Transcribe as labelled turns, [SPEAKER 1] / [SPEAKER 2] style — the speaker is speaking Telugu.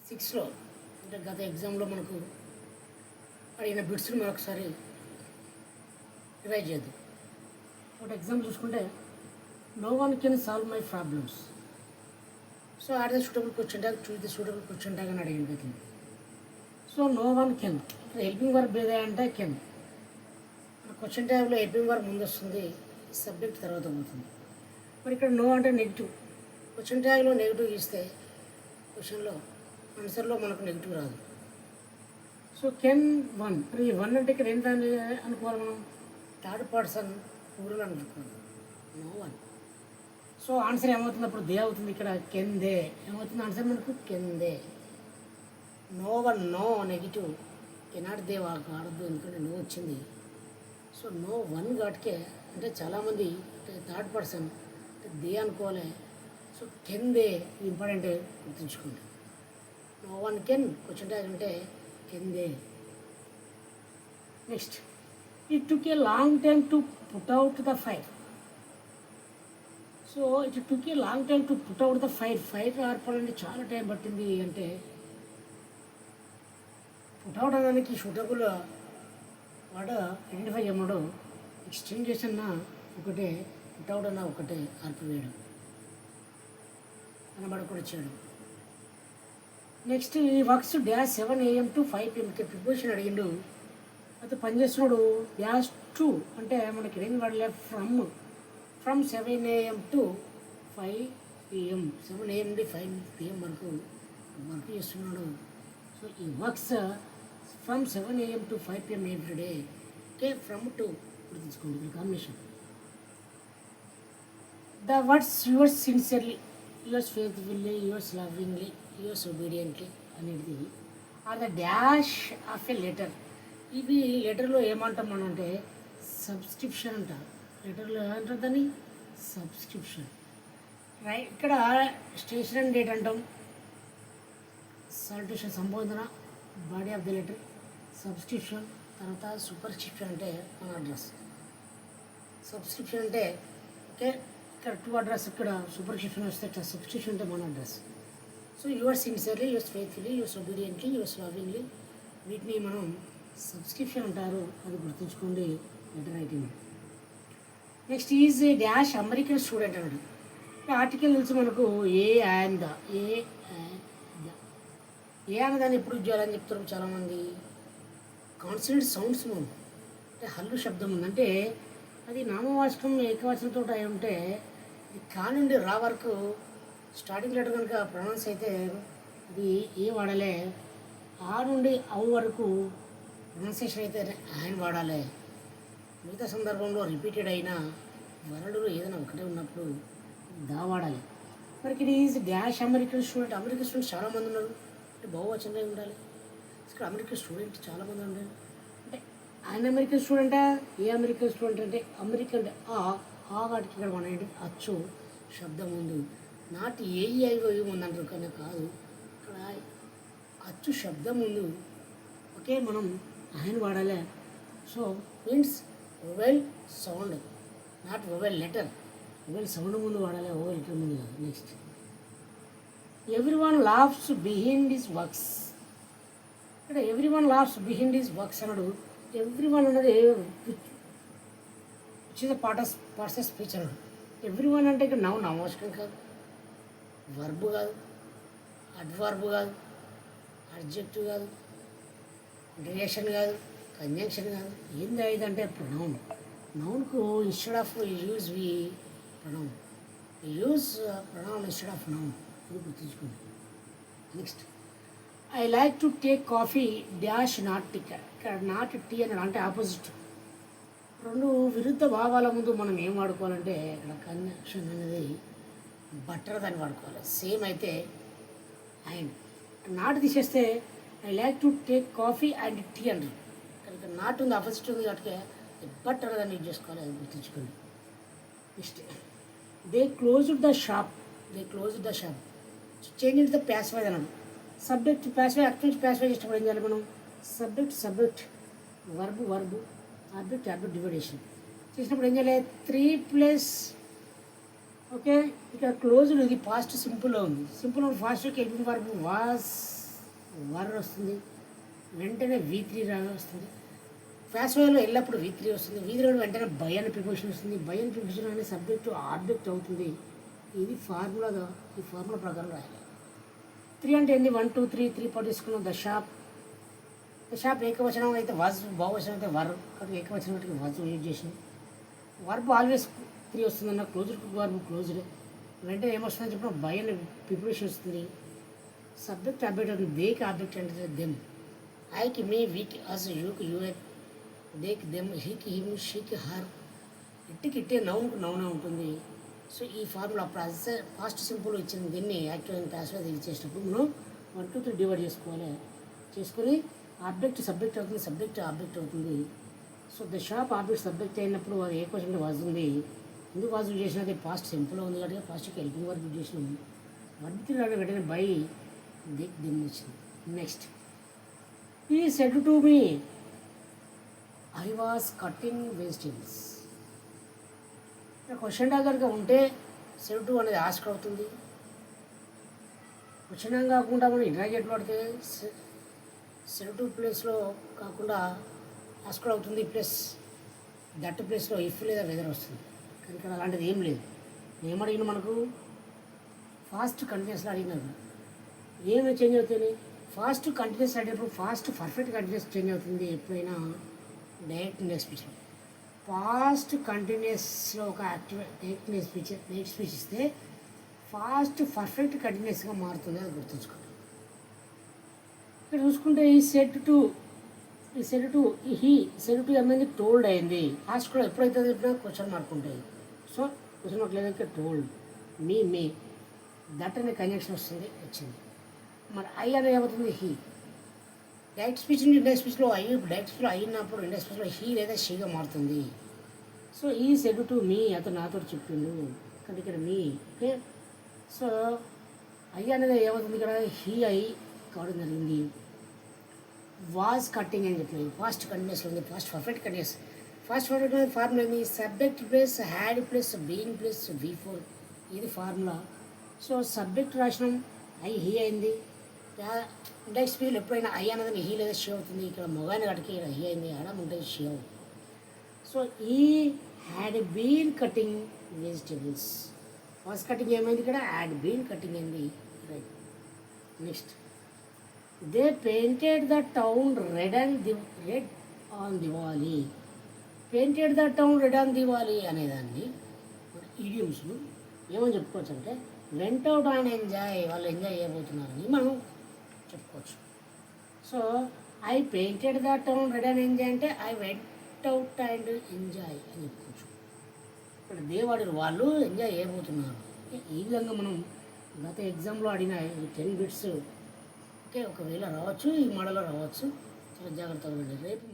[SPEAKER 1] 6లో అంటే గత ఎగ్జామ్లో మనకు అడిగిన బిట్స్ని మరొకసారి రివైజ్ చేద్దాం. ఒకటి ఎగ్జామ్ చూసుకుంటే no one can solve my problems. So are the suitable question tag, choose the suitable question tag అని అడిగింది కదా. సో నో వన్ కెన్, ఇక్కడ హెల్పింగ్ వర్బ్ ఏదే అంటే కెన్. క్వశ్చన్ ట్యాగ్లో హెల్పింగ్ వర్బ్ ముందు వస్తుంది, సబ్జెక్ట్ తర్వాత పోతుంది. మరి ఇక్కడ నో అంటే నెగిటివ్. క్వశ్చన్ ట్యాగ్లో నెగిటివ్ ఇస్తే క్వశ్చన్లో ఆన్సర్లో మనకు నెగిటివ్ రాదు. సో కెన్ వన్, మరి ఈ వన్ అంటే ఇక్కడ ఏం దాన్ని అనుకోవాలి మనం, థర్డ్ పర్సన్ ప్లూరల్ అనుకోవాలి. No one. సో ఆన్సర్ ఏమవుతుంది అప్పుడు దే అవుతుంది. ఇక్కడ కెన్ దే ఏమవుతుంది ఆన్సర్ మనకు can they. No one, no negative, cannot they ఆడద్దు ఎందుకంటే నో వచ్చింది. సో నో వన్ ఘాట్కే అంటే చాలామంది థర్డ్ పర్సన్ అంటే దే అనుకోవాలి. సో కెన్ దే ఇంపార్టెంట్ గుర్తుంచుకోండి. No one can question tag అంటే can they. Next, it took a long time to put out the fire. So it took a long time to put out the fire. Fire ఏర్పడండి చాలా టైం పట్టింది అంటే పుట్ అవుట్ అనడానికి సూటబుల్ వాడు ఐడెంటిఫై చేయమడు. ఎక్స్చేంజ్ చేసిన ఒకటే, పుట్ అవుట్ అన్న ఒకటే, ఆర్పివేయడం కనబడకుండా చేయడం. నెక్స్ట్, ఈ works dash 7 AM to 5 PM. Preposition అడిగిండు. అయితే పనిచేస్తున్నాడు డాష్ 2 అంటే మనకి ఏం వాడలే, from 7 AM to 5 PM. 7 AM నుండి 5 PM వరకు వర్క్ చేస్తున్నాడు. సో ఈ works from 7 AM to 5 PM every day. Okay, from to గుర్తుంచుకోండి ఇక్కడ combination. The words yours sincerely, yours faithfully, yours lovingly, yours obediently అనేది are the dash of a letter. ఇవి లెటర్లో ఏమంటాం మనం అంటే సబ్స్క్రిప్షన్ అంటారు. లెటర్లో ఏమంటారు దాన్ని, సబ్స్క్రిప్షన్. రైట్, ఇక్కడ స్టేషన్ అండ్ డేట్ అంటాం. సాల్యుటేషన్ సంబోధన, body of the letter, subscription. తర్వాత సూపర్స్క్రిప్షన్ అంటే మన అడ్రస్. సబ్స్క్రిప్షన్ అంటే ఓకే, ఇక్కడ 2 అడ్రస్, ఇక్కడ సూపర్స్క్రిప్షన్ వస్తే సబ్స్క్రిప్షన్ అంటే మన address. So yours sincerely, yours faithfully, yours obediently, yours lovingly, వీటిని మనం సబ్స్క్రిప్షన్ అంటారు. అది గుర్తుంచుకోండి letter writing. Next, is a dash American student అన్నాడు. ఆర్టికల్ నుంచి మనకు ఏ అండ్ ద, ఏ అన్నదాన్ని ఎప్పుడు ఉద్యోగాలని చెప్తారు చాలామంది. కాన్సనెంట్ సౌండ్స్ అంటే హల్లు శబ్దం ఉంది అంటే అది నామవాచకం ఏకవచనంతో అయి ఉంటే ఇది కా నుండి రా వరకు స్టార్టింగ్ లెటర్ కనుక ప్రొనౌన్స్ అయితే అది ఏ వాడాలి. ఆ నుండి అవు వరకు ప్రొనౌన్సియేషన్ అయితే ఆయన వాడాలి. మిగతా సందర్భంలో రిపీటెడ్ అయిన వరడులు ఏదైనా ఒకటే ఉన్నప్పుడు దా వాడాలి. మరి ఇది is dash American student. American students చాలామంది ఉన్నారు అంటే బహువచనంగా ఉండాలి. ఇక్కడ అమెరికన్ స్టూడెంట్ చాలామంది ఉండాలి అంటే ఆయన అమెరికన్ స్టూడెంటా, ఏ అమెరికన్ స్టూడెంట్ అంటే అమెరికన్ ఆ వాటికి ఇక్కడ మన ఏంటి అచ్చు శబ్దం ఉంది. నాటి ఏఈఐఓ ఉందంటారు కానీ కాదు, ఇక్కడ అచ్చు శబ్దం ఉంది. ఓకే, మనం ఆయన వాడాలి. So means vowel sound, not vowel letter. Vowel sound ముందు వాడాలి, వొవెల్ లెటర్ ముందు కాదు. Next, every one laughs behind his works. ఇక్కడ every one laughs behind his works అన్నాడు. ఎవ్రీ వన్ అనేది which is the parts of speech అన్నాడు. ఎవ్రీ వన్ అంటే ఇక్కడ నౌన్ అవసరం కాదు, వర్బ్ కాదు, అడ్వర్బ్ కాదు, అడ్జెక్టివ్ కాదు, రిలేషన్ కాదు, కంజంక్షన్ కాదు. ఏంది అయిందంటే ప్రొనౌన్. నౌన్కు instead of use we pronoun, use pronoun instead of noun. ఇది గుర్తుంచుకోండి. Next, I like to take coffee dash not tea. ఇక్కడ నాట్ టీ అన్నాడు అంటే ఆపోజిట్. రెండు విరుద్ధ భావాల ముందు మనం ఏం వాడుకోవాలంటే ఇక్కడ కంజంక్షన్ అనేది బట్టర్ దాన్ని వాడుకోవాలి. సేమ్ అయితే అండ్ నాట్ తీసేస్తే I like to take coffee and tea అంటారు. ఇక్కడ నాట్ ఉంది, ఆపోజిట్ ఉంది కాబట్టి బట్టర్ దాన్ని యూజ్ చేసుకోవాలి. అది గుర్తుంచుకోండి. Next, they closed the shop. They closed the shop. Change in the passive అన్నాడు. సబ్జెక్ట్ ప్యాసివ్, అక్కడి నుంచి ప్యాసివ్ ఇష్టపడి ఏం చేయాలి మనం, సబ్జెక్ట్ వర్బ్ ఆబ్జెక్ట్ డివైడేషన్ చేసినప్పుడు ఏం చేయాలి, 3 ఓకే. ఇక్కడ క్లోజ్డ్ ఇది పాస్ట్ సింపుల్లో ఉంది. Simple fast helping verb was వర్ వస్తుంది, వెంటనే V3 వస్తుంది. ప్యాసివ్లో ఎల్లప్పుడు V3 వస్తుంది. V3 వెంటనే బై అని ప్రిపోజిషన్ వస్తుంది. బై అని ప్రిపోజిషన్ అనే సబ్జెక్టు ఆబ్జెక్ట్ అవుతుంది. ఇది ఫార్ములాగా, ఈ ఫార్ములా ప్రకారం రాయాలి. 3 అంటే ఏంది? 1 2 3 3 పాటు తీసుకున్నాం. ద షాప్ ఏకవచనం అయితే వాజ్, బహువచనం అయితే వర్. కాబట్టి ఏకవచనం అంటే వాజ్ యూజ్ చేసినాం. వర్బ్ ఆల్వేస్ 3 వస్తుందన్న. Closed verb closed. వెంటనే ఏమొస్తుందని చెప్పిన బై అని ప్రిపరేషన్ వస్తుంది. సబ్జెక్ట్ ఆబ్జెక్ట్ అవుతుంది. దేకి ఆబ్జెక్ట్ అంటే దెమ్. ఐకి మీ, వీకి అస్, యూకి యూ, దేకి దెమ్, హీకి హిమ్, షీకి హర్. ఇట్టికి ఇట్టే నౌన్కు నౌనే ఉంటుంది. సో ఈ ఫార్ములా ఫాస్ట్ సింపుల్ ఇచ్చింది. దీన్ని యాక్చువల్ ప్యాసివ్ ఇది చేసినప్పుడు మనం 1 2 3 డివైడ్ చేసుకొని ఆబ్జెక్ట్ సబ్జెక్ట్ అవుతుంది, సబ్జెక్ట్ ఆబ్జెక్ట్ అవుతుంది. So the shop object subject అయినప్పుడు అది ఏ క్వశ్చన్ వస్తుంది. ఎందుకు వాజ్ యూజ్ చేసినది? పాస్ట్ సింపుల్గా ఉంది కాబట్టి ఫాస్ట్కి హెల్పింగ్ వర్క్ యూజ్ చేసినాం. వర్క్ వెంటనే బై దీన్ని వచ్చింది. నెక్స్ట్, ఈ said to me I was cutting vegetables. Question కనుక ఉంటే సెడ్ టు అనేది ఆస్క్ అవుతుంది. క్వశ్చన్ కాకుండా మనం ఇంటరాగేట్ పడితే సెడ్ టు ప్లేస్లో కాకుండా ఆస్క్ అవుతుంది. ప్లస్ దట్ ప్లేస్లో ఇఫ్ లేదా వెదర్ వస్తుంది. కానీ ఇక్కడ అలాంటిది ఏం లేదు. ఏమడిగిన మనకు ఫాస్ట్ కంటిన్యూస్లో అడిగినారు. ఏమి చేంజ్ అవుతుంది? ఫాస్ట్ కంటిన్యూస్ అడిగినప్పుడు ఫాస్ట్ పర్ఫెక్ట్ కంటిన్యూస్ చేంజ్ అవుతుంది ఎప్పుడైనా డైరెక్ట్ నెక్స్ట్ స్పీచ్లో. ఫాస్ట్ కంటిన్యూస్లో ఒక డైరెక్ట్ నెక్స్ట్ స్పీచ్ ఇస్తే ఫాస్ట్ పర్ఫెక్ట్ కంటిన్యూస్గా మారుతుంది. అది గుర్తుంచుకోండి. ఇక్కడ చూసుకుంటే ఈ సెట్ టు ఏమైంది? టోల్డ్ అయింది. లాస్ట్ కూడా ఎప్పుడైతే చెప్పినా క్వశ్చన్ మార్క్ ఉంటాయి. సో క్వశ్చన్ మార్క్ లేదంటే టోల్డ్ మీ దట్ అనే కంజంక్షన్ వచ్చింది. మరి ఐ అనేది ఏమవుతుంది? హీ. డైరెక్ట్ స్పీచ్ నుండి ఇండైరెక్ట్ స్పీచ్లో డైరెక్ట్ స్పీచ్లో అయినప్పుడు ఇండైరెక్ట్ స్పీచ్లో హీ లేదా షీగా మారుతుంది. సో ఈ సెడ్ టు మీ, అతను నాతో చెప్పిండు. కానీ ఇక్కడ మీ. ఓకే, సో ఐ అనేది ఏమవుతుంది? ఇక్కడ హీ ఐ కావడం జరిగింది. వాజ్ కట్టింగ్ అని చెప్పినది ఫాస్ట్ కంటిన్యూస్లో ఉంది. Past perfect continuous. Past perfect formula ఏంది? Subject plus had plus being plus V4. ఇది ఫార్ములా. సో సబ్జెక్ట్ రాసినాం, ఐ హీ అయింది. ఇండైరెక్ట్ స్పీచ్లో ఎప్పుడైనా ఐ అనేది హీ లేదా షీ అవుతుంది. ఇక్కడ మొగాని గడికి ఇక్కడ హీ అయింది, ఆడ ఉంటుంది షీ అవుతుంది. సో ఈ had been cutting vegetables. First cutting ఏమైంది? ఇక్కడ హ్యాడ్ బీన్ కటింగ్ అయింది. Right. Next, they painted the town red on Diwali. Painted the town red on Diwali అనేదాన్ని ఈడియమ్స్ను ఏమని చెప్పుకోవచ్చు అంటే వెంట్ అవుట్ అండ్ ఎంజాయ్, వాళ్ళు ఎంజాయ్ చేయబోతున్నారని మనం చెప్పుకోవచ్చు. So I painted the town red and enjoy అంటే I went out and enjoy అని చెప్పుకోవచ్చు. ఇక్కడ దేవాడు వాళ్ళు ఎంజాయ్ చేయబోతున్నారు. ఈ విధంగా మనం గత ఎగ్జామ్లో అడిగిన 10 బిట్స్ ఓకే ఒకవేళ రావచ్చు, ఈ మోడల్లో రావచ్చు. చాలా జాగ్రత్తగా ఉండండి. రేపు